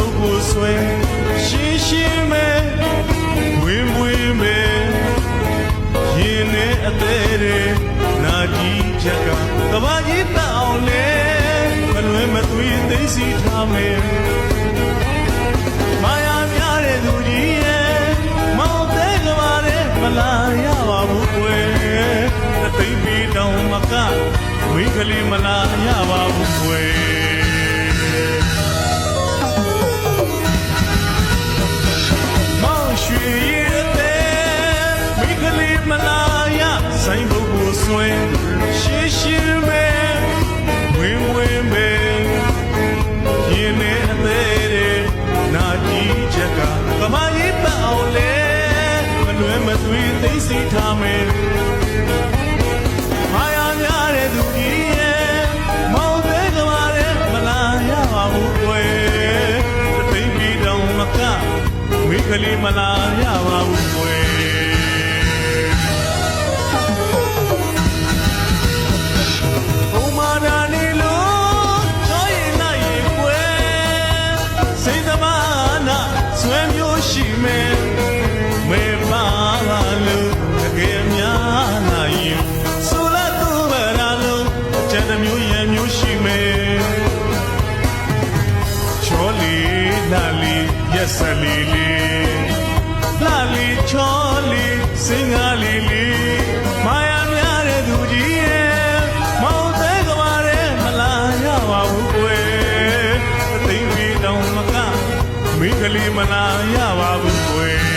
ပုတ်ကိုဆွဲရှင်းရှင်းမဲဝင်းဝင်းမဲရင်နဲ့အသေးတွေနာကြီးချက်ကကဘာကြီးတောင်းလေမလွဲမသွေးသိစီထားမယ်မာယာများတဲ့သူကြီးရဲ့မောင်သေးကဘာနဲ့မလာရပါဘူးကွယ်အသိပြီးတောင်မကဝိကလေးမလာရပါဘူးကွယ်မောင်ရွှေရဲ့တဲ့ဝိကလေးမလာရဆိုင်ဘုတ်ကိုဆွဲရှင်းရှင်းပဲဝင်းဝင်းပဲရင်နဲ့အသေးတွေနာကြီးချက်ကကမကြီးပအောင်လေမလွဲမသွေးသိစီထားမယ်မာယာများတဲ့သူကြီးရဲ့မောင်သေးကမာတဲ့မလာရပါဘူးကွယ်တသိပြီးတောင်မကဝိကလေးမလာရပါဘူးကွယ်ရှိမယ်မေပါပါလို့တကယ်များလာရင်ဆိုလာသူ့ဗရာလို့ကျန်တဲ့မျိုးရံမျိုးရှိမယ်ချောလီလာလီရက်စလီလီလာလီချောလီစင်္ဂလီလီမာယာများတဲ့သူကြီးရဲ့မောင်သေးကမာတဲ့မလာရပါဘူးကွယ်အသိပြီးတောင်မကမိကလေးမလာရပါဘူးကွယ်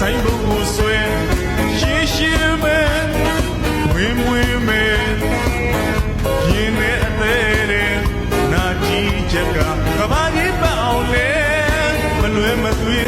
ဆိုင်ဘုတ်ကိုဆွဲရှင်းရှင်းပဲဝင်းဝင်းပဲရင်နဲ့အသေးတွေနာကြီးချက်က